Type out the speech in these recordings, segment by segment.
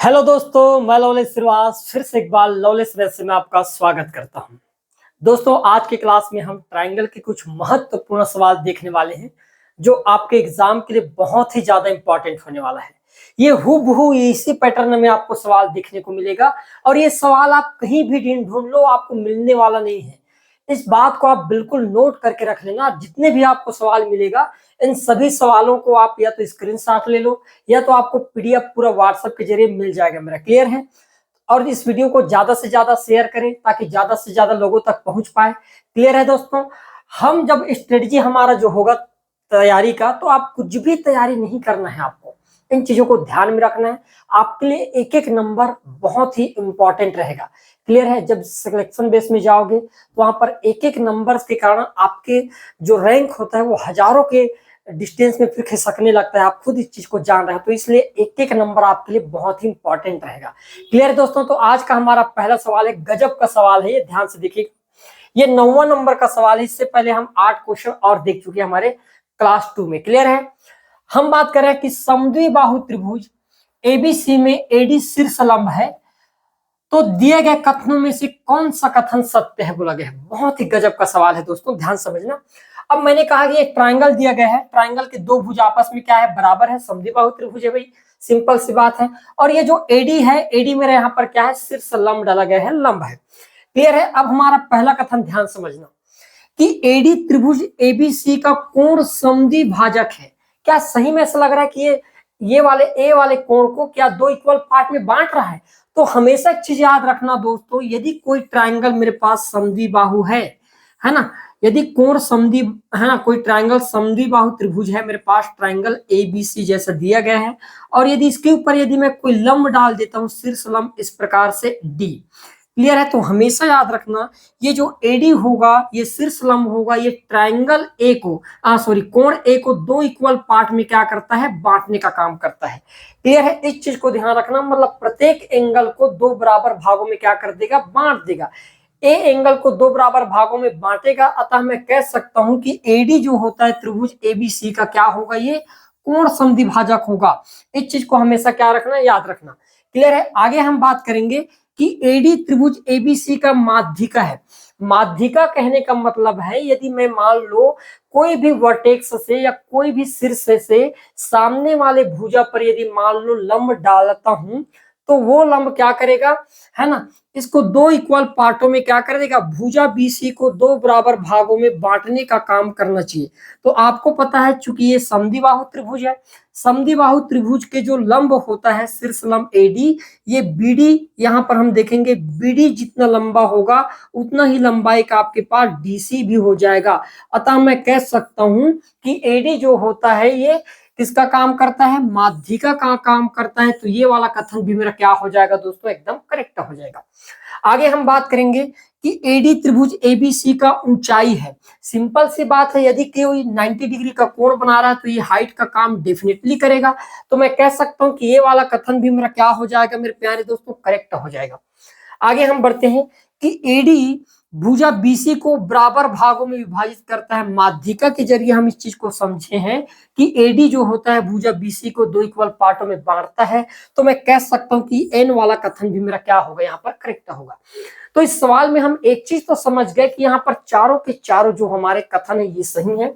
Hello दोस्तों, मैं लवलेश श्रीवास फिर से एक बार लवलेश वैसे में आपका स्वागत करता हूं। दोस्तों, आज की क्लास में हम ट्रायंगल के कुछ महत्वपूर्ण सवाल देखने वाले हैं जो आपके एग्जाम के लिए बहुत ही ज्यादा इंपॉर्टेंट होने वाला है। ये हूबहू इसी पैटर्न में आपको सवाल देखने को मिलेगा और ये सवाल आप कहीं भी ढूंढ लो, आपको मिलने वाला नहीं है। इस बात को आप बिल्कुल नोट करके रख लेना। जितने भी आपको सवाल मिलेगा, इन सभी सवालों को आप या तो स्क्रीनशॉट ले लो या तो आपको पीडीएफ पूरा व्हाट्सएप के जरिए मिल जाएगा। मेरा क्लियर है? और इस वीडियो को ज्यादा से ज्यादा शेयर करें ताकि ज्यादा से ज्यादा लोगों तक पहुंच पाए। क्लियर है दोस्तों? हम जब स्ट्रेटजी हमारा जो होगा तैयारी का, तो आप कुछ भी तैयारी नहीं करना है, आपको इन चीजों को ध्यान में रखना है। आपके लिए एक एक नंबर बहुत ही इंपॉर्टेंट रहेगा। क्लियर है? जब सिलेक्शन बेस में जाओगे तो वहां पर एक एक नंबर के कारण आपके जो रैंक होता है वो हजारों के डिस्टेंस में फिर खिसकने लगता है। आप खुद इस चीज को जान रहे हैं, तो इसलिए एक एक नंबर आपके लिए बहुत ही इंपॉर्टेंट रहेगा। क्लियर है दोस्तों? तो आज का हमारा पहला सवाल है, गजब का सवाल है, ये ध्यान से देखिए। ये 9वां नंबर का सवाल है। इससे पहले हम 8 क्वेश्चन और देख चुके हैं हमारे क्लास 2 में। क्लियर है? हम बात कर रहे हैं कि समद्विबाहु त्रिभुज एबीसी में एडी शीर्ष लंब है, तो दिए गए कथनों में से कौन सा कथन सत्य है बोला गया है। बहुत ही गजब का सवाल है दोस्तों, ध्यान समझना। अब मैंने कहा कि एक ट्रायंगल दिया गया है, ट्रायंगल के दो भुज आपस में क्या है, बराबर है, समद्विबाहु त्रिभुज है भाई, सिंपल सी बात है। और ये जो एडी है, एडी मेरे यहाँ पर क्या है, शीर्ष लंब डाला गया है, लंब है। क्लियर है? अब हमारा पहला कथन ध्यान समझना कि एडी त्रिभुज एबीसी का कोण समद्विभाजक है। क्या सही में ऐसा लग रहा है कि ये वाले ए वाले कोण को क्या दो इक्वल पार्ट में बांट रहा है? तो हमेशा एक चीज याद रखना दोस्तों, यदि कोई ट्रायंगल मेरे पास समद्विबाहु है ना, यदि कोण समद्वि है ना, कोई ट्रायंगल समद्विबाहु त्रिभुज है मेरे पास, ट्रायंगल एबीसी जैसा दिया गया है, और यदि इसके ऊपर यदि मैं कोई लंब डाल देता हूं, शीर्ष लंब इस प्रकार से डी। क्लियर है? तो हमेशा याद रखना, ये जो एडी होगा, ये शीर्ष लंब होगा, ये ट्रायंगल ए को कोण ए को दो इक्वल पार्ट में क्या करता है, बांटने का काम करता है। क्लियर है? इस चीज को ध्यान रखना, मतलब प्रत्येक एंगल को दो बराबर भागों में क्या कर देगा, बांट देगा। ए एंगल को दो बराबर भागों में बांटेगा, अतः मैं कह सकता हूं कि एडी जो होता है त्रिभुज एबीसी का क्या होगा, ये कोण समद्विभाजक होगा। इस चीज को हमेशा क्या रखना, याद रखना। क्लियर है? आगे हम बात करेंगे कि एडी त्रिभुज एबीसी का माध्यिका है। माध्यिका कहने का मतलब है, यदि मैं मान लो कोई भी वर्टेक्स से या कोई भी शीर्ष से सामने वाले भुजा पर यदि मान लो लंब डालता हूं, तो वो लंब क्या करेगा, है ना, इसको दो इक्वल पार्टों में क्या कर देगा, भुजा बीसी को दो बराबर भागों में बांटने का काम करना चाहिए। तो आपको पता है, चूंकि ये समद्विबाहु त्रिभुज है, समद्विबाहु त्रिभुज के जो लंब होता है शीर्ष लंब एडी, ये बीडी, यहां पर हम देखेंगे बीडी जितना लंबा होगा उतना ही लंबाई का आपके पास डीसी भी हो जाएगा। अतः मैं कह सकता हूं कि एडी जो होता है ये किसका काम करता है, माध्यिका का काम करता है। तो ये वाला कथन भी मेरा क्या हो जाएगा दोस्तों, एकदम करेक्ट हो जाएगा। आगे हम बात करेंगे कि एडी त्रिभुज एबीसी का ऊंचाई है। सिंपल सी बात है, यदि कोई 90 डिग्री का कोण बना रहा है तो ये हाइट का काम डेफिनेटली करेगा। तो मैं कह सकता हूं कि ये वाला कथन भी मेरा क्या हो जाएगा मेरे प्यारे दोस्तों, करेक्ट हो जाएगा। आगे हम बढ़ते हैं कि एडी भुजा बीसी को बराबर भागों में विभाजित करता है। माध्यिका के जरिए हम इस चीज को समझे हैं कि एडी जो होता है भुजा बीसी को दो इक्वल पार्टों में बांटता है। तो मैं कह सकता हूं कि एन वाला कथन भी मेरा क्या होगा, यहाँ पर करेक्ट होगा। तो इस सवाल में हम एक चीज तो समझ गए कि यहाँ पर चारों के चारों जो हमारे कथन है ये सही है।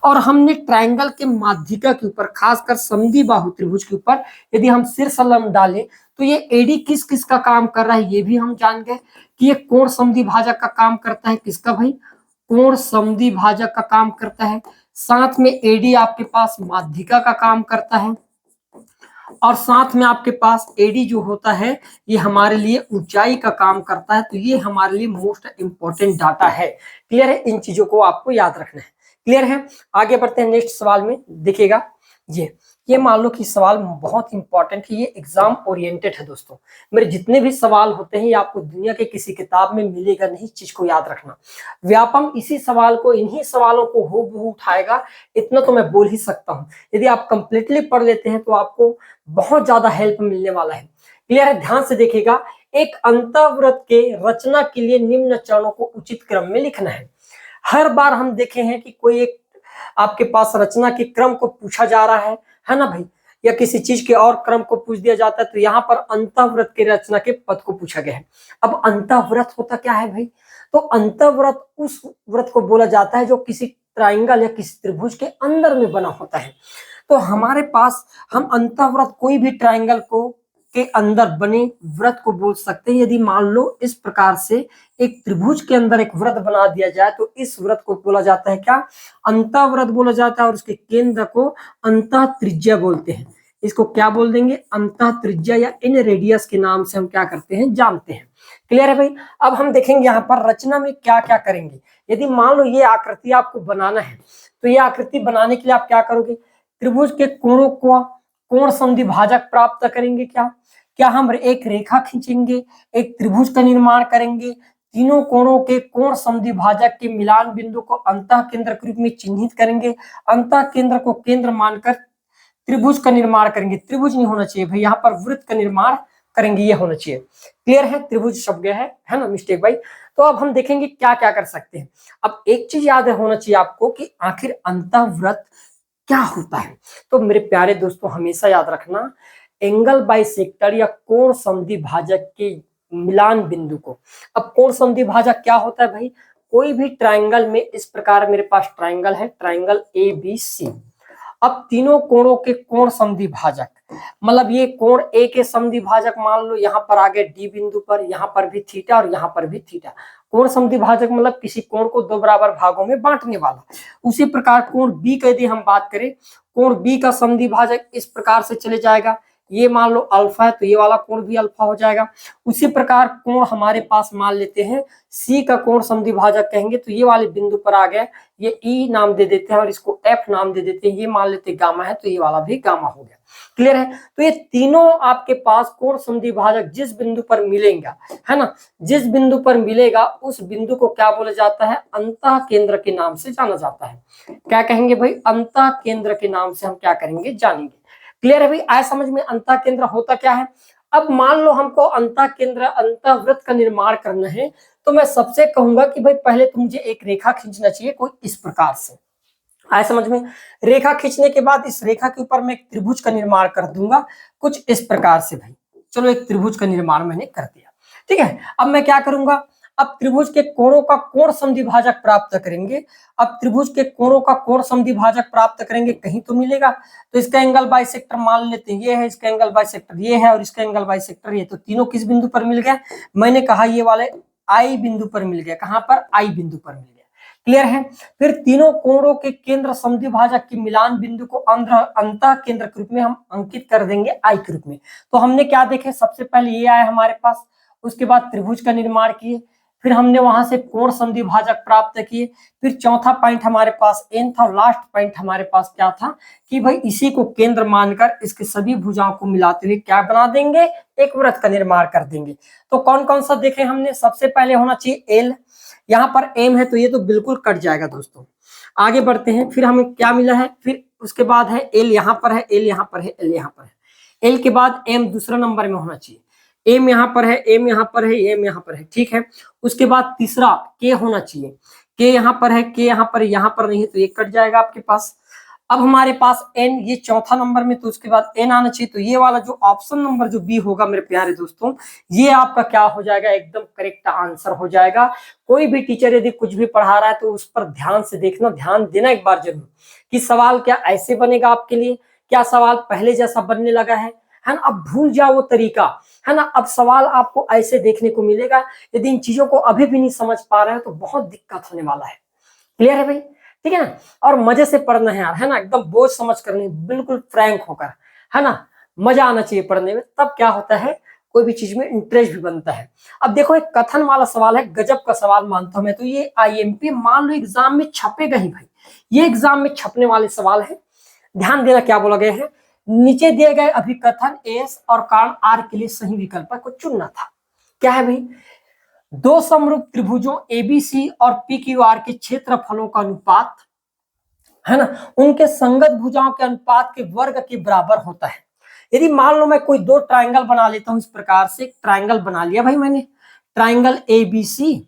और हमने ट्रायंगल के माध्यिका के ऊपर, खासकर समद्विबाहु त्रिभुज के ऊपर यदि हम शीर्ष लंब डालें तो ये एडी किस किस का काम कर रहा है ये भी हम जान गए कि ये कोण समद्विभाजक का काम करता है। किसका भाई, कोण समद्विभाजक का काम करता है। साथ में एडी आपके पास माध्यिका का काम करता है, और साथ में आपके पास एडी जो होता है ये हमारे लिए ऊंचाई का काम करता है। तो ये हमारे लिए मोस्ट इंपॉर्टेंट डाटा है। क्लियर है? इन चीजों को आपको याद रखना है। क्लियर है? आगे बढ़ते हैं नेक्स्ट सवाल में। देखिएगा, ये मान लो कि सवाल बहुत इंपॉर्टेंट है, ये एग्जाम ओरिएंटेड है दोस्तों। मेरे जितने भी सवाल होते हैं ये आपको दुनिया के किसी किताब में मिलेगा नहीं, चीज को याद रखना। व्यापम इसी सवाल को, इन्हीं सवालों को हूबहू उठाएगा, इतना तो मैं बोल ही सकता हूँ। यदि आप कंप्लीटली पढ़ लेते हैं तो आपको बहुत ज्यादा हेल्प मिलने वाला है। क्लियर है? ध्यान से देखिएगा, एक अंतःवृत्त के रचना के लिए निम्न चरणों को उचित क्रम में लिखना है। हर बार हम देखे हैं कि कोई एक आपके पास रचना के क्रम को पूछा जा रहा है ना भाई। या किसी चीज के और क्रम को पूछ दिया जाता है, तो यहाँ पर अंतःव्रत के रचना के पद को पूछा गया है। अब अंतःव्रत होता क्या है भाई? तो अंतःव्रत उस व्रत को बोला जाता है जो किसी ट्राइंगल या किसी त्रिभुज के अंदर में बना होता है। तो हमारे पास हम अंतःव्रत कोई भी ट्राइंगल को के अंदर बने व्रत को बोल सकते हैं। यदि मान लो इस प्रकार से एक त्रिभुज के अंदर एक व्रत बना दिया जाए तो इस व्रत को बोला जाता है क्या? अंतःव्रत बोला जाता है। और उसके केंद्र को अंतः त्रिज्या बोलते हैं। इसको क्या बोल देंगे? अंतः त्रिज्या या इन रेडियस के नाम से हम क्या करते हैं? जानते हैं। क्लियर है भाई? अब हम देखेंगे यहाँ पर रचना में क्या क्या करेंगे। यदि मान लो ये आकृति आपको बनाना है, तो ये आकृति बनाने के लिए आप क्या करोगे? त्रिभुज के कोणों को कोण संधि भाजक प्राप्त करेंगे। क्या हम एक रेखा खींचेंगे, एक त्रिभुज का निर्माण करेंगे, तीनों कोणों के कोण संधि भाजक के मिलान बिंदु को अंतः केंद्र के रूप में चिन्हित करेंगे, अंतः केंद्र को केंद्र मानकर त्रिभुज का निर्माण करेंगे। त्रिभुज नहीं होना चाहिए भाई, यहाँ पर वृत्त का निर्माण करेंगे, ये होना चाहिए। क्लियर है? त्रिभुज शब्द है ना, मिस्टेक भाई। तो अब हम देखेंगे क्या क्या कर सकते हैं। अब एक चीज याद होना चाहिए आपको कि आखिर अंतःव्रत क्या होता है। तो मेरे प्यारे दोस्तों, हमेशा याद रखना, एंगल बाइसेक्टर या कोण संधि भाजक के मिलान बिंदु को। अब कोण संधि भाजक क्या होता है भाई? कोई भी ट्राइंगल में, इस प्रकार मेरे पास ट्राइंगल है, ट्राइंगल ABC। अब तीनों कोणों के कोण संधि भाजक, मतलब ये कोण ए के संधि भाजक मान लो यहाँ पर आ गए डी बिंदु पर, यहाँ पर भी थीटा और यहाँ पर भी थीटा। कोण संधि भाजक मतलब किसी कोण को दो बराबर भागों में बांटने वाला। उसी प्रकार कोण बी का यदि हम बात करें, कोण बी का संधि भाजक इस प्रकार से चले जाएगा। ये मान लो अल्फा है तो ये वाला कोण भी अल्फा हो जाएगा। उसी प्रकार कोण हमारे पास मान लेते हैं सी का कोण संधि भाजक कहेंगे तो ये वाले बिंदु पर आ गया, ये ई नाम दे देते हैं और इसको एफ नाम दे देते हैं। ये मान लेते हैं गामा है तो ये वाला भी गामा हो गया। क्लियर है? तो ये तीनों आपके पास कोण संधि भाजक जिस बिंदु पर मिलेगा, है ना, जिस बिंदु पर मिलेगा उस बिंदु को क्या बोला जाता है? अंतः केंद्र के नाम से जाना जाता है। क्या कहेंगे भाई? अंतः केंद्र के नाम से हम क्या करेंगे? जानेंगे। क्लियर है भाई? आया समझ में अंतः केंद्र होता क्या है? अब मान लो हमको अंतः केंद्र अंतःवृत्त का निर्माण करना है, तो मैं सबसे कहूंगा कि भाई पहले तो मुझे एक रेखा खींचना चाहिए कोई इस प्रकार से। आया समझ में? रेखा खींचने के बाद इस रेखा के ऊपर मैं एक त्रिभुज का निर्माण कर दूंगा कुछ इस प्रकार से। भाई चलो, एक त्रिभुज का निर्माण मैंने कर दिया। ठीक है, अब मैं क्या करूंगा? अब त्रिभुज के कोणों का कोण संधि भाजक प्राप्त करेंगे। अब त्रिभुज के कोणों का कोण संधि भाजक प्राप्त करेंगे, कहीं तो मिलेगा। तो इसका एंगल बाइसेक्टर मान लेते हैं, ये है, इसका एंगल बाइसेक्टर ये है और इसका एंगल बाइसेक्टर ये। तो तीनों किस बिंदु पर मिल गया? मैंने कहा ये वाले आई बिंदु पर मिल गया। कहां पर? आई बिंदु पर मिल गया। क्लियर है? फिर तीनों कोणों के केंद्र संधि भाजक के मिलान बिंदु को अंतः केंद्र के रूप में हम अंकित कर देंगे आई के रूप में। तो हमने क्या देखे? सबसे पहले ये आया हमारे पास, उसके बाद त्रिभुज का निर्माण किए, फिर हमने वहां से कोण संधि भाजक प्राप्त किए, फिर चौथा पॉइंट हमारे पास एन था और लास्ट पॉइंट हमारे पास क्या था कि भाई इसी को केंद्र मानकर इसके सभी भुजाओं को मिलाते हुए क्या बना देंगे? एक वृत्त का निर्माण कर देंगे। तो कौन कौन सा देखे हमने? सबसे पहले होना चाहिए एल, यहाँ पर एम है तो ये तो बिल्कुल कट जाएगा दोस्तों। आगे बढ़ते हैं, फिर हमें क्या मिला है? फिर उसके बाद है एल, यहाँ पर है एल, यहाँ पर है एल, यहाँ पर है एल के बाद एम दूसरा नंबर में होना चाहिए, एम यहाँ पर है, एम यहाँ पर है, एम यहाँ पर है। ठीक है, उसके बाद तीसरा के होना चाहिए, के यहाँ पर है, के यहाँ पर है, यहाँ पर नहीं है तो ये कट जाएगा आपके पास। अब हमारे पास एन, ये चौथा नंबर में, तो उसके बाद एन आना चाहिए। तो ये वाला जो ऑप्शन नंबर जो बी होगा मेरे प्यारे दोस्तों, ये आपका क्या हो जाएगा? एकदम करेक्ट आंसर हो जाएगा। कोई भी टीचर यदि कुछ भी पढ़ा रहा है तो उस पर ध्यान से देखना, ध्यान देना एक बार जरूर कि सवाल क्या ऐसे बनेगा आपके लिए, क्या सवाल पहले जैसा बनने लगा है ना? अब भूल जाओ वो तरीका, है ना। अब सवाल आपको ऐसे देखने को मिलेगा। यदि इन चीजों को अभी भी नहीं समझ पा रहे हो तो बहुत दिक्कत होने वाला है। क्लियर है भाई? ठीक है ना। और मजे से पढ़ना है यार, है ना, एकदम बोझ समझ कर नहीं, बिल्कुल फ्रैंक होकर, है ना। मजा आना चाहिए पढ़ने में, तब क्या होता है कोई भी चीज में इंटरेस्ट भी बनता है। अब देखो एक कथन वाला सवाल है, गजब का सवाल मानता हूं मैं तो। ये IMP मान लो एग्जाम में छपेगा ही भाई, ये एग्जाम में छपने वाले सवाल है। ध्यान देना क्या बोला गया है, नीचे दिए गए अभिकथन एस और कारण आर के लिए सही विकल्प को चुनना था। क्या है भाई? दो समरूप त्रिभुजों ABC और PQR के क्षेत्रफलों का अनुपात, है ना, उनके संगत भुजाओं के अनुपात के वर्ग के बराबर होता है। यदि मान लो मैं कोई दो ट्राइंगल बना लेता हूं इस प्रकार से, ट्राइंगल बना लिया भाई मैंने, ट्राइंगल ABC,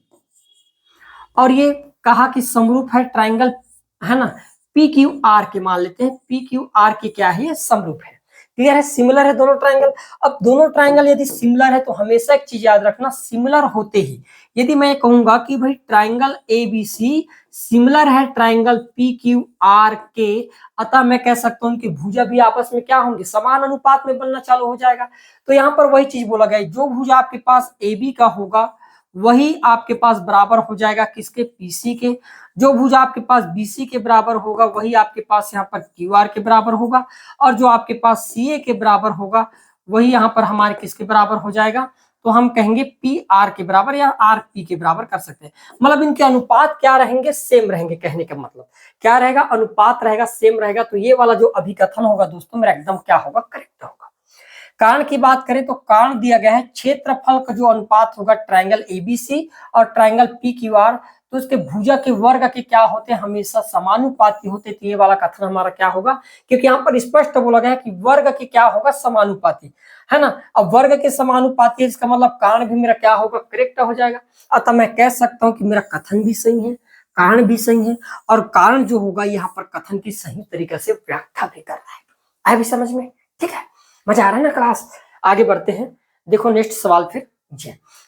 और ये कहा कि समरूप है ट्राइंगल, है ना, PQR के, मान लेते हैं PQR के क्या है, ये समरूप है। क्लियर है, सिमिलर है दोनों ट्राइंगल। अब दोनों ट्राइंगल यदि सिमिलर है तो हमेशा एक चीज याद रखना, सिमिलर होते ही यदि मैं कहूंगा कि भाई ट्राइंगल एबीसी सिमिलर है ट्राइंगल पी क्यू आर के, अतः मैं कह सकता हूं कि भुजा भी आपस में क्या होंगे, समान अनुपात में बनना चालू हो जाएगा। तो यहाँ पर वही चीज बोला गया, जो भुजा आपके पास ए बी का होगा वही आपके पास बराबर हो जाएगा किसके, पीसी के। जो भुजा आपके पास बीसी के बराबर होगा वही आपके पास यहाँ पर क्यू आर के बराबर होगा, और जो आपके पास सीए के बराबर होगा वही यहाँ पर हमारे किसके बराबर हो जाएगा, तो हम कहेंगे पी आर के बराबर या आर पी के बराबर कर सकते हैं। मतलब इनके अनुपात क्या रहेंगे, सेम रहेंगे, कहने का मतलब क्या रहेगा, अनुपात रहेगा, सेम रहेगा। तो ये वाला जो अभिकथन होगा दोस्तों मेरा एकदम क्या होगा, करेक्ट होगा। कारण की बात करें तो कारण दिया गया है क्षेत्रफल का जो अनुपात होगा ट्रायंगल एबीसी और ट्रायंगल पी क्यू आर, तो इसके भुजा के वर्ग के क्या होते हैं, हमेशा समानुपाती होते। तो ये वाला कथन हमारा क्या होगा, क्योंकि यहाँ पर स्पष्ट बोला गया है कि वर्ग के क्या होगा, समानुपाती, है ना। अब वर्ग के समानुपाती है, इसका मतलब कारण भी मेरा क्या होगा, करेक्ट हो जाएगा। अतः मैं कह सकता हूं कि मेरा कथन भी सही है, कारण भी सही है, और कारण जो होगा यहाँ पर कथन की सही तरीके से व्याख्या भी कर रहा है। आए भी समझ में, ठीक है, मजा आ रहा है ना क्लास। आगे बढ़ते हैं, देखो नेक्स्ट सवाल फिर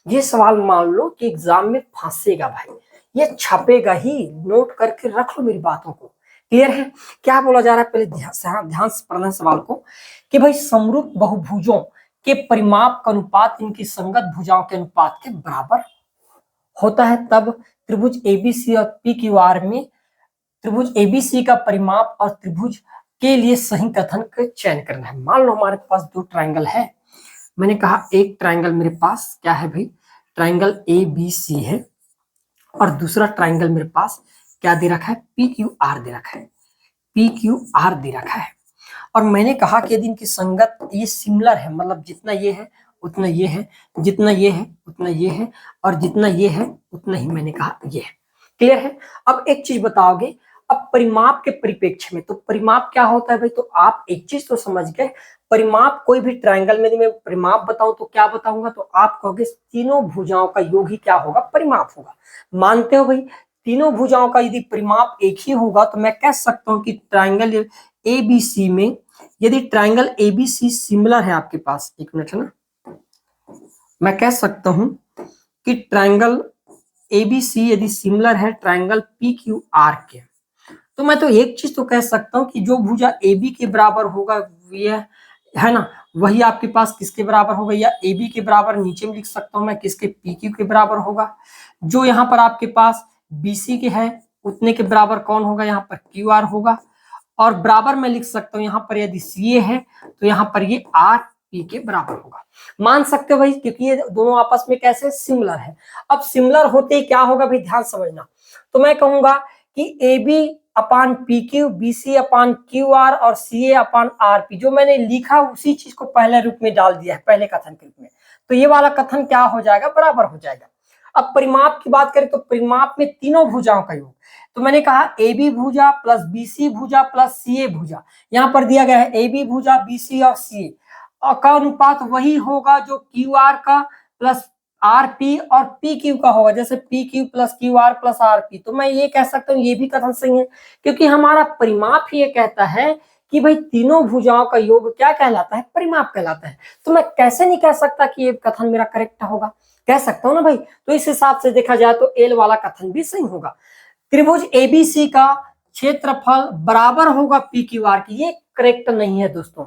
ये सवाल मान लो कि एग्जाम में फंसेगा भाई, ये छपेगा ही, नोट करके रख लो मेरी बातों को। क्लियर है, क्या बोला जा रहा है, पहले ध्यान से पढ़ना सवाल को, कि भाई समरूप बहुभुजों के परिमाप का अनुपात इनकी संगत भुजाओं के अनुपात के बराबर होता है, तब त्रिभुज एबीसी और पी क्यू आर में त्रिभुज एबीसी का परिमाप और त्रिभुज के लिए सही कथन का चयन करना है। मान लो हमारे पास दो ट्रायंगल है, मैंने कहा एक ट्रायंगल मेरे पास क्या है भाई, ट्रायंगल ए बी सी है, और दूसरा ट्रायंगल मेरे पास क्या दे रखा है, पी क्यू आर दे रखा है, पी क्यू आर दे रखा है। और मैंने कहा कि यदि इनकी संगत ये सिमिलर है, मतलब जितना ये है उतना ये है, जितना ये है उतना ये है, और जितना ये है उतना ही मैंने कहा ये है। क्लियर है। अब एक चीज बताओगे, अब परिमाप के परिप्रेक्ष्य में, तो परिमाप क्या होता है भाई, तो आप एक चीज तो समझ गए, परिमाप कोई भी ट्रायंगल में मैं परिमाप बताऊं तो क्या बताऊंगा, तो आप कहोगे तीनों भुजाओं का योग ही क्या होगा, परिमाप होगा। मानते हो भाई, तीनों भुजाओं का यदि परिमाप एक ही होगा तो मैं कह सकता हूं कि ट्रायंगल एबीसी में, यदि ट्रायंगल एबीसी सिमिलर है आपके पास, एक मिनट है ना, मैं कह सकता हूं कि ट्रायंगल एबीसी यदि सिमिलर है ट्रायंगल पी क्यू आर के, तो मैं तो एक चीज तो कह सकता हूं कि जो भुजा ए बी के बराबर होगा ये है ना, वही आपके पास किसके बराबर होगा, या ए बी के बराबर नीचे में लिख सकता हूं मैं किसके, पी क्यू के बराबर होगा। जो यहाँ पर आपके पास बी सी के है उतने के बराबर कौन होगा, यहाँ पर क्यू आर होगा। और बराबर में लिख सकता हूँ यहाँ पर यदि सी ए है तो यहाँ पर ये आर पी के बराबर होगा। मान सकते हो भाई, क्योंकि ये दोनों आपस में कैसे सिमिलर है। अब सिमिलर होते ही क्या होगा भाई, ध्यान समझना, तो मैं कहूंगा कि A B upon P Q, B C upon Q R और सी ए अपान आर पी, जो मैंने लिखा उसी चीज को पहले रूप में डाल दिया है, पहले कथन के रूप में, तो ये वाला कथन क्या हो जाएगा, बराबर हो जाएगा। अब परिमाप की बात करें तो परिमाप में तीनों भुजाओं का योग, तो मैंने कहा ए बी भुजा प्लस बी सी भुजा प्लस सी ए भुजा, यहाँ पर दिया गया है ए बी भुजा बी सी और सी ए का अनुपात वही होगा जो क्यू आर का प्लस आर पी और पी क्यू का होगा, जैसे P Q plus Q R plus R P. तो मैं ये कह सकता हूँ ये भी कथन सही है, क्योंकि हमारा परिमाप ही ये कहता है कि भाई तीनों भुजाओं का योग क्या कहलाता है, परिमाप कहलाता है। तो मैं कैसे नहीं कह सकता कि ये कथन मेरा करेक्ट होगा, कह सकता हूँ ना भाई। तो इस हिसाब से देखा जाए तो एल वाला कथन भी सही होगा। त्रिभुज एबीसी का क्षेत्रफल बराबर होगा पी क्यू आर की, ये करेक्ट नहीं है दोस्तों,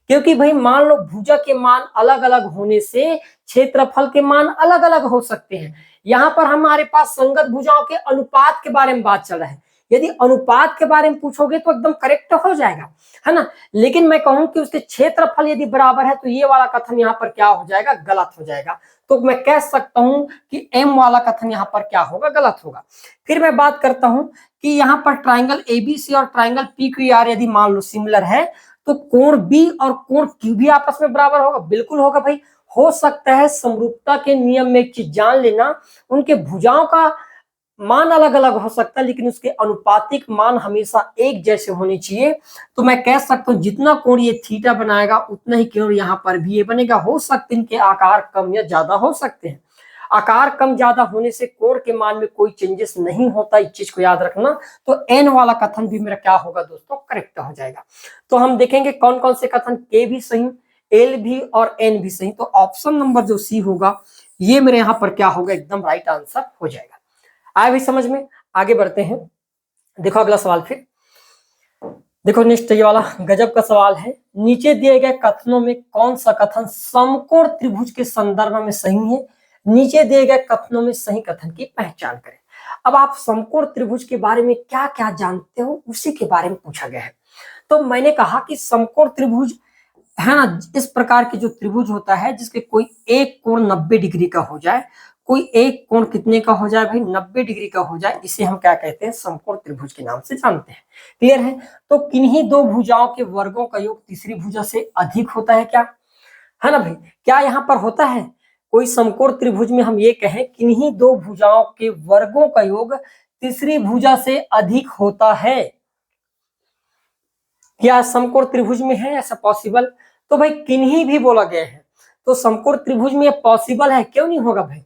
क्योंकि भाई मान लो भुजा के मान अलग अलग होने से क्षेत्रफल के मान अलग अलग हो सकते हैं। यहाँ पर हमारे पास संगत भुजाओं के अनुपात के बारे में बात चल रहा है, यदि अनुपात के बारे में पूछोगे तो एकदम करेक्ट हो जाएगा, है ना। लेकिन मैं कहूं कि उसके क्षेत्रफल यदि बराबर है तो ये वाला कथन यहाँ पर क्या हो जाएगा, गलत हो जाएगा। तो मैं कह सकता हूं कि एम वाला कथन यहाँ पर क्या होगा, गलत होगा। फिर मैं बात करता हूं कि यहाँ पर ट्राइंगल एबीसी और ट्राइंगल पी क्यू आर यदि मान लो सिमिलर है तो कोण बी और कोण क्यू भी आपस में बराबर होगा, बिल्कुल होगा भाई। हो सकता है समरूपता के नियम में एक चीज जान लेना, उनके भुजाओं का मान अलग अलग हो सकता है लेकिन उसके अनुपातिक मान हमेशा एक जैसे होने चाहिए। तो मैं कह सकता हूं जितना कोण ये थीटा बनाएगा उतना ही कोण यहाँ पर भी ये बनेगा। हो सकते हैं इनके आकार कम या ज्यादा हो सकते हैं। आकार कम ज्यादा होने से कोण के मान में कोई चेंजेस नहीं होता, इस चीज को याद रखना। तो एन वाला कथन भी मेरा क्या होगा दोस्तों, करेक्ट हो जाएगा। तो हम देखेंगे कौन कौन से कथन के भी सही, एल भी और एन भी सही। तो ऑप्शन नंबर जो सी होगा ये मेरे यहाँ पर क्या होगा, एकदम राइट आंसर हो जाएगा। आए भी समझ में, आगे बढ़ते हैं। देखो अगला सवाल फिर देखो, नेक्स्ट ये वाला गजब का सवाल है। नीचे दिए गए कथनों में कौन सा कथन समकोण त्रिभुज के संदर्भ में सही है? नीचे दिए गए कथनों में सही कथन की पहचान करें। अब आप समकोण त्रिभुज के बारे में क्या क्या जानते हो उसी के बारे में पूछा गया है। तो मैंने कहा कि समकोण त्रिभुज है ना, इस प्रकार के जो त्रिभुज होता है जिसके कोई एक कोण 90 डिग्री का हो जाए, कोई एक कोण कितने का हो जाए भाई, 90 डिग्री का हो जाए, इसे हम क्या कहते हैं, समकोण त्रिभुज के नाम से जानते हैं। क्लियर है? तो किन्हीं दो भुजाओं के वर्गों का योग तीसरी भुजा से अधिक होता है क्या, है ना भाई? क्या यहाँ पर होता है कोई समकोण त्रिभुज में हम ये कहें किन्हीं दो भुजाओं के वर्गों का योग तीसरी भुजा से अधिक होता है, क्या समकोण त्रिभुज में है ऐसा पॉसिबल? तो भाई किन्हीं भी बोला गया है, तो समकोण त्रिभुज में ये पॉसिबल है, क्यों नहीं होगा भाई?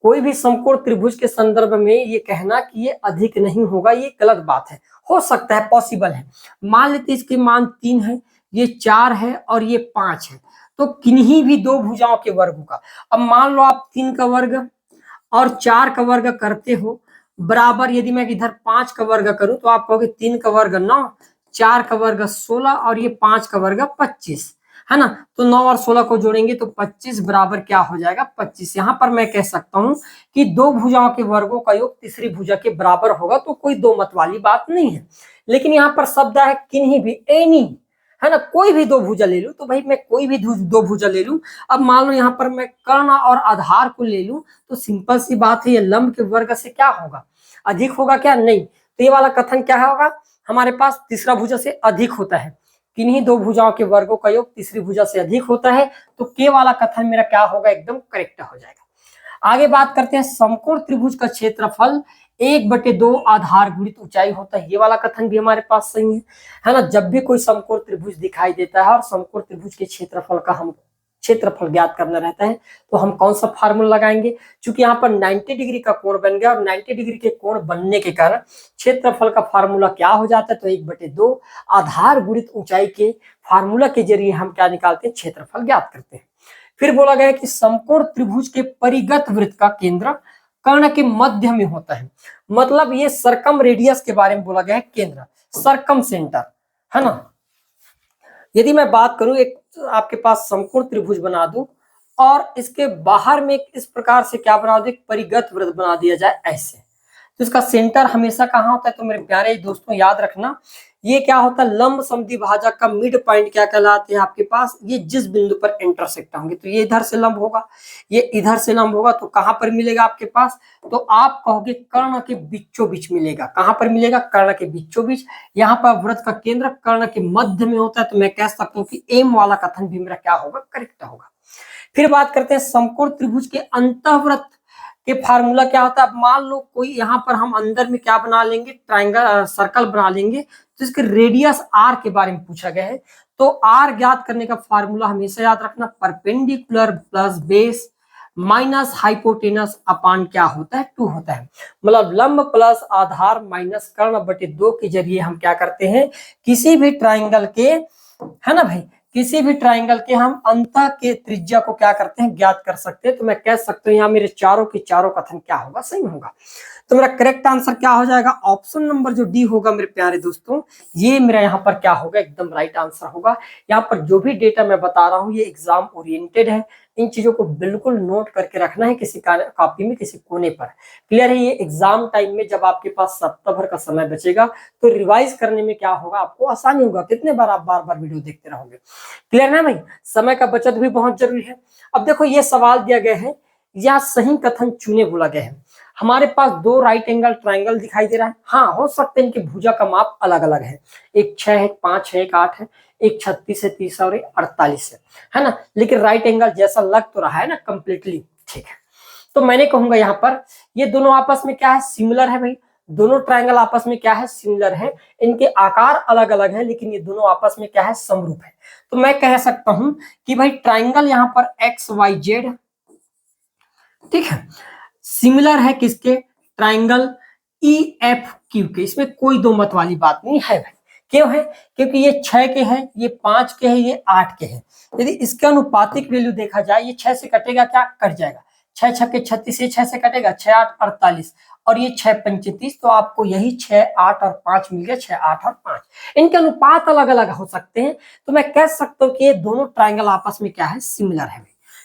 कोई भी समकोण त्रिभुज के संदर्भ में ये कहना कि ये अधिक नहीं होगा, ये गलत बात है। हो सकता है, पॉसिबल है। मान लेते इसके मान 3 है, ये 4 है और ये 5 है, तो किन्हीं भी दो भुजाओं के वर्गों का। अब मान लो आप 3 का वर्ग और 4 का वर्ग करते हो बराबर, यदि मैं इधर 5 का वर्ग करूं तो आप कहोगे 3 का वर्ग 9, 4 का वर्ग 16 और ये 5 का वर्ग 25, है ना? तो 9 और 16 को जोड़ेंगे तो 25 बराबर क्या हो जाएगा, 25। यहाँ पर मैं कह सकता हूं कि दो भुजाओं के वर्गों का योग तीसरी भुजा के बराबर होगा, तो कोई दो मत वाली बात नहीं है। लेकिन यहाँ पर शब्द है किन्हीं भी, एनी, है ना, कोई भी दो भुजा ले लूं, तो भाई मैं कोई भी दो भुजा ले लूं। अब मान लो यहाँ पर मैं कर्ण और आधार को ले लूं, तो सिंपल सी बात है, ये लंब के वर्ग से क्या होगा, अधिक होगा क्या? नहीं। तो ये वाला कथन क्या होगा हमारे पास, तीसरा भुजा से अधिक होता है। किन्हीं दो भुजाओं के वर्गों का योग तीसरी भुजा से अधिक होता है, तो के वाला कथन मेरा क्या होगा, एकदम करेक्ट हो जाएगा। आगे बात करते हैं, समकोण त्रिभुज का क्षेत्रफल 1/2 आधार गुणित ऊंचाई होता है। ये वाला कथन भी हमारे पास सही है ना? जब भी कोई समकोण त्रिभुज दिखाई देता है और समकोण त्रिभुज के क्षेत्रफल का हम क्षेत्रफल ज्ञात करना रहता है, तो हम कौन सा फार्मूला लगाएंगे? क्योंकि यहाँ पर 90 डिग्री का कोण बन गया और 90 डिग्री के कोण बनने के कारण क्षेत्रफल का फार्मूला क्या हो जाता है, तो 1/2 आधार गुणित ऊंचाई के फार्मूला के जरिए हम क्या निकालते हैं, क्षेत्रफल ज्ञात करते हैं। फिर बोला गया कि समकोण त्रिभुज के परिगत वृत्त का केंद्र कर्ण के मध्य में होता है। मतलब ये सरकम रेडियस के बारे में बोला गया है, केंद्र, सरकम सेंटर, है ना? यदि मैं बात करूं, एक आपके पास समकोण त्रिभुज बना दूं और इसके बाहर में इस प्रकार से क्या बना दो, एक परिगत वृत्त बना दिया जाए ऐसे, तो इसका सेंटर हमेशा कहाँ होता है? तो मेरे प्यारे दोस्तों याद रखना, ये क्या होता है, लंब समद्विभाजक का मिड पॉइंट क्या कहलाते हैं आपके पास, ये जिस बिंदु पर इंटरसेक्ट होंगे, तो ये इधर से लंब होगा, ये इधर से लंब होगा, तो कहां पर मिलेगा आपके पास? तो आप कहोगे कर्ण के बीचों बीच मिलेगा। कहां पर मिलेगा? कर्ण के बीचों बीच। यहाँ पर वृत्त का केंद्र कर्ण के मध्य में होता है, तो मैं कह सकता हूँ कि एम वाला कथन भी मेरा क्या होगा, करेक्ट होगा। फिर बात करते हैं समकोण त्रिभुज के अंतःवृत्त के फार्मूला क्या होता है। अब मान लो कोई यहाँ पर हम अंदर में क्या बना लेंगे, ट्रायंगल, सर्कल बना लेंगे, तो इसके रेडियस आर के बारे में पूछा गया है। तो आर ज्ञात करने का फार्मूला हमेशा याद रखना, perpendicular plus base minus hypotenuse अपान क्या होता है, 2 होता है। मतलब लंब प्लस आधार माइनस कर्ण बटे 2 के जरिए हम क्या करते हैं, किसी भी ट्राइंगल के, है ना भाई, किसी भी ट्राइंगल के हम अंत के त्रिज्या को क्या करते हैं, ज्ञात कर सकते हैं। तो मैं कह सकता हूँ यहाँ मेरे चारों के चारों कथन क्या होगा, सही होगा। तो मेरा करेक्ट आंसर क्या हो जाएगा, ऑप्शन नंबर जो डी होगा मेरे प्यारे दोस्तों, ये मेरा यहाँ पर क्या होगा, एकदम राइट आंसर होगा। यहाँ पर जो भी डेटा मैं बता रहा हूँ ये एग्जाम ओरिएंटेड है, इन चीजों को बिल्कुल नोट करके रखना है किसी कॉपी में, किसी कोने पर। क्लियर है? ये एग्जाम टाइम में जब आपके पास सप्ताह भर का समय बचेगा तो रिवाइज करने में क्या होगा, आपको आसानी होगा। कितने बार आप बार बार वीडियो देखते रहोगे। क्लियर है भाई? समय का बचत भी बहुत जरूरी है। अब देखो ये सवाल दिया गया है, या सही कथन चुने बोला गया है। हमारे पास 2 राइट एंगल ट्राइंगल दिखाई दे रहा है। हाँ, हो सकते हैं इनकी भुजा का माप अलग अलग है, एक 6 है, एक 5 है, एक 8 है, एक 36 है, 30 और एक 48 है ना? लेकिन राइट एंगल जैसा लग तो रहा है ना, कंप्लीटली ठीक है। तो मैंने कहूंगा यहाँ पर ये दोनों आपस में क्या है, सिमिलर है भाई। दोनों ट्राइंगल आपस में क्या है, सिमिलर है। इनके आकार अलग अलग है लेकिन ये दोनों आपस में क्या है, समरूप है। तो मैं कह सकता हूं कि भाई ट्राइंगल यहाँ पर XYZ ठीक है। सिमिलर है किसके? ट्राइंगल ई एफ क्यू के। इसमें कोई दो मत वाली बात नहीं है भाई। क्यों है? क्योंकि ये 6 के हैं, ये 5 के हैं, ये 8 के हैं। यदि इसका अनुपातिक वैल्यू देखा जाए, ये 6 से कटेगा क्या? कट जाएगा। 6 छक्के 36, ये 6 से कटेगा, 6 8 48 और ये 6 35। तो आपको यही 6 8 और 5 मिल गया, 6 8 और 5। इनके अनुपात अलग अलग हो सकते हैं, तो मैं कह सकता हूँ कि ये दोनों ट्राइंगल आपस में क्या है? सिमिलर है।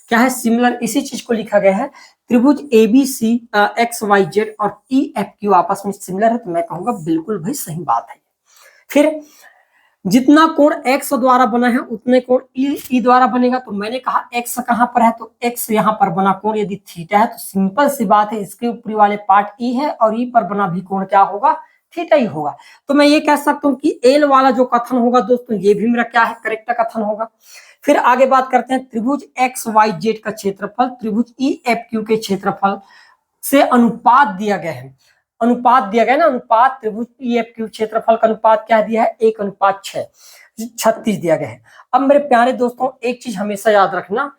क्या है? सिमिलर। इसी चीज को लिखा गया है, त्रिभुज एबीसी एक्स वाई जेड और ई एफ क्यू आपस में सिमिलर है। तो मैं कहूंगा बिल्कुल भाई सही बात है। फिर जितना कोण x द्वारा बना है उतने कोण ई द्वारा बनेगा। तो मैंने कहा x कहां पर है? तो x यहां पर बना कोण यदि थीटा है तो सिंपल सी बात है, इसके ऊपरी वाले पार्ट ई है और ई पर बना भी कोण क्या होगा? थीटा ही होगा। तो मैं ये कह सकता हूं कि एल वाला जो कथन होगा दोस्तों, ये भी मेरा क्या है? करेक्ट कथन होगा। फिर आगे बात करते हैं, त्रिभुज एक्स वाई जेड का क्षेत्रफल त्रिभुज ई एफ क्यू के क्षेत्रफल से अनुपात दिया गया है। अनुपात दिया गया ना, अनुपात त्रिभुज ई एफ क्यू क्षेत्रफल का अनुपात क्या दिया है? 1:6 36 दिया गया है। अब मेरे प्यारे दोस्तों, एक चीज हमेशा याद रखना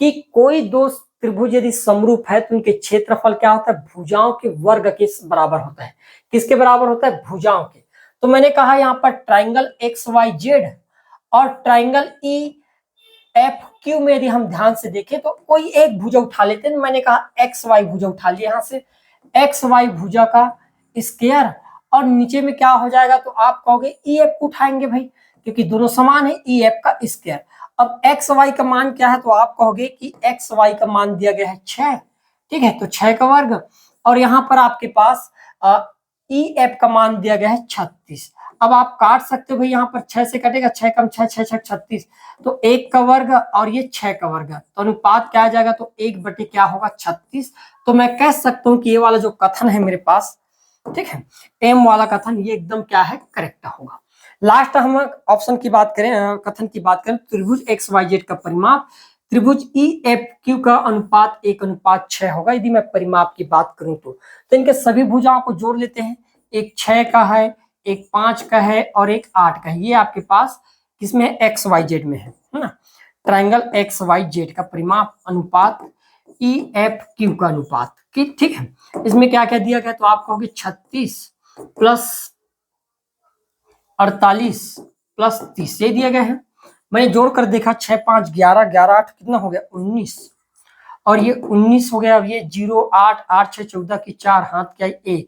कि कोई दो त्रिभुज यदि समरूप है तो उनके क्षेत्रफल क्या होता है? भुजाओं के वर्ग के बराबर होता है। किसके बराबर होता है? भुजाओं के। तो मैंने कहा यहाँ पर ट्राइंगल एक्स वाई जेड और ट्राइंगल ई एफ क्यू में यदि हम ध्यान से देखें तो कोई एक भुजा उठा लेते हैं। मैंने कहा एक्स वाई भुजा उठा लिया, यहां से एक्स वाई भुजा का स्क्वायर और नीचे में क्या हो जाएगा? तो आप कहोगे ई एफ को उठाएंगे भाई, क्योंकि दोनों समान है, ई एफ का स्क्वायर। अब एक्स वाई का मान क्या है? तो आप कहोगे कि एक्स वाई का मान दिया गया है 6, ठीक है, तो 6 का वर्ग और यहाँ पर आपके पास ई एफ का मान दिया गया है 36। अब आप काट सकते हो भाई, यहाँ पर 6 से कटेगा, 6 कम 6 6 6 36, तो 1 का वर्ग और ये 6 का वर्ग, तो अनुपात क्या आ जाएगा? तो 1 बटे क्या होगा? 36। तो मैं कह सकता हूँ कि ये वाला जो कथन है मेरे पास, ठीक है, एम वाला कथन, ये एकदम क्या है? करेक्ट होगा। लास्ट हम ऑप्शन की बात करें, कथन की बात करें, त्रिभुज एक्स वाई जेड का परिमाप त्रिभुज ई एफ क्यू का अनुपात 1:6 होगा। यदि मैं परिमाप की बात करूं तो इनके सभी भुजाओं को जोड़ लेते हैं। एक 6 का है, एक 5 का है और एक 8 का है। ये आपके पास किसमें है? एक्स वाई जेड में है ना। ट्राइंगल एक्स वाई जेड का परिमाप अनुपात ई एफ क्यू का अनुपात, ठीक है। इसमें क्या क्या दिया गया? तो आप कहोगे 36 प्लस 48 प्लस 30 ये दिया गया है। मैंने जोड़कर देखा, 6 5 11 11 8 कितना हो गया? 19 और ये 19 हो गया। अब ये 0 8 8 6 14 की 4 हाथ क्या? 1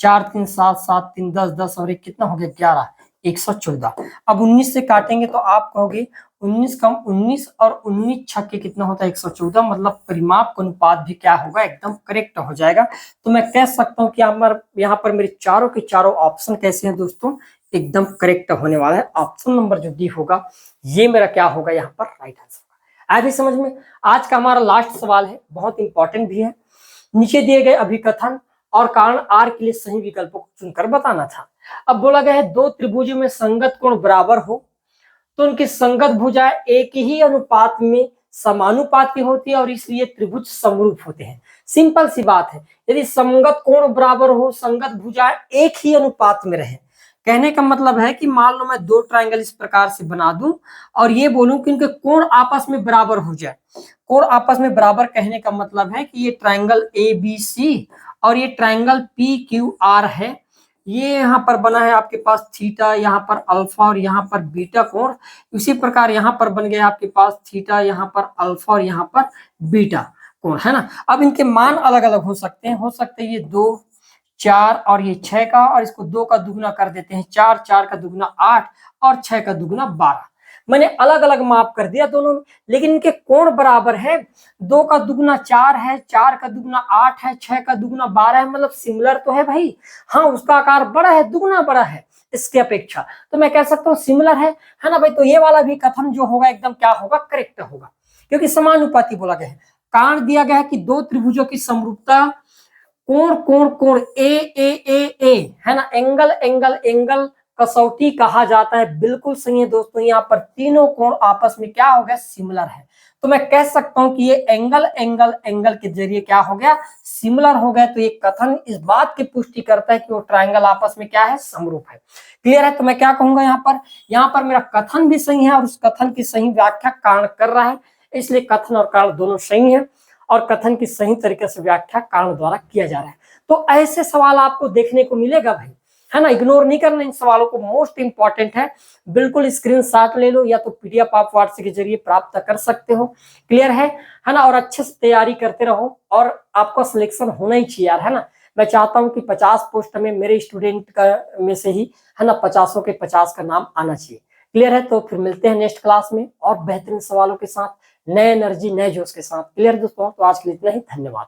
4 3 7 7 3 10 10 और एक कितना हो गया? 11 114। अब 19 से काटेंगे तो आप कहोगे 19 कम 19 और 19 छक्के कितना होता है? 114। मतलब परिमाप का अनुपात भी क्या होगा? एकदम करेक्ट हो जाएगा। तो मैं कह सकता हूँ कि यहाँ पर मेरे चारों के चारों ऑप्शन कैसे हैं दोस्तों? एकदम करेक्ट होने वाला है। ऑप्शन नंबर जो डी होगा ये मेरा क्या होगा? यहाँ पर राइट आंसर होगा। आए भी समझ में? आज का हमारा लास्ट सवाल है, बहुत इंपॉर्टेंट भी है। नीचे दिए गए अभिकथन और कारण आर के लिए सही विकल्पों को चुनकर बताना था। अब बोला गया है दो त्रिभुजों में संगत कोण बराबर हो तो उनकी संगत भुजाएं एक ही अनुपात में समानुपात की होती है और इसलिए त्रिभुज समरूप होते हैं। सिंपल सी बात है, यदि संगत कोण बराबर हो, संगत भुजाएं एक ही अनुपात में रहे, कहने का मतलब है कि मान लो मैं दो ट्रायंगल इस प्रकार से बना दूं और ये बोलूं कि उनके कोण आपस में बराबर हो जाए। कोण आपस में बराबर कहने का मतलब है कि ये ट्रायंगल ए बी सी और ये ट्रायंगल पी क्यू आर है। ये यहाँ पर बना है आपके पास थीटा, यहाँ पर अल्फा और यहाँ पर बीटा कोण। इसी प्रकार यहाँ पर बन गया आपके पास थीटा, यहाँ पर अल्फा और यहाँ पर बीटा कोण, है ना। अब इनके मान अलग अलग हो सकते हैं ये 2 4 और ये 6 का, और इसको 2 का दुगुना कर देते हैं 4, 4 का दुगुना 8 और 6 का दुगुना 12। मैंने अलग अलग माप कर दिया दोनों में, लेकिन इनके कोण बराबर है। 2 का दुगुना 4 है, 4 का दुगुना 8 है, 6 का दुगुना 12 है, मतलब सिमिलर तो है भाई। हाँ, उसका आकार बड़ा है, दुगुना बड़ा है इसके अपेक्षा, तो मैं कह सकता हूँ सिमिलर है ना भाई। तो ये वाला भी कथन जो होगा एकदम क्या होगा? करेक्ट होगा, क्योंकि समानुपाती बोला गया है। कारण दिया गया है कि दो त्रिभुजों की समरूपता कोण कोण कोण ए ए ए ए, है ना, एंगल एंगल एंगल कसौटी कहा जाता है। बिल्कुल सही है दोस्तों, यहाँ पर तीनों कोण आपस में क्या हो गया? सिमिलर है। तो मैं कह सकता हूं कि ये एंगल एंगल एंगल के जरिए क्या हो गया? सिमिलर हो गया। तो ये कथन इस बात की पुष्टि करता है कि वो ट्रायंगल आपस में क्या है? समरूप है। क्लियर है? तो मैं क्या कहूंगा यहाँ पर मेरा कथन भी सही है और उस कथन की सही व्याख्या कारण कर रहा है, इसलिए कथन और कारण दोनों सही है। और कथन की सही तरीके से व्याख्या कारण द्वारा किया जा रहा है। तो ऐसे सवाल आपको देखने को मिलेगा भाई, है ना। इग्नोर नहीं करना इन सवालों को, मोस्ट इंपॉर्टेंट है। बिल्कुल स्क्रीनशॉट ले लो, या तो पीडीएफ आप व्हाट्सएप के जरिए प्राप्त कर सकते हो। क्लियर है ना। और अच्छे से तैयारी करते रहो और आपका सिलेक्शन होना ही चाहिए यार, है ना। मैं चाहता हूं कि 50 पोस्ट में मेरे स्टूडेंट का में से ही, है ना, 50 के 50 का नाम आना चाहिए। क्लियर है। तो फिर मिलते हैं नेक्स्ट क्लास में और बेहतरीन सवालों के साथ, नए एनर्जी नए जोश के साथ। क्लियर दोस्तों। तो आज के लिए इतना ही, धन्यवाद।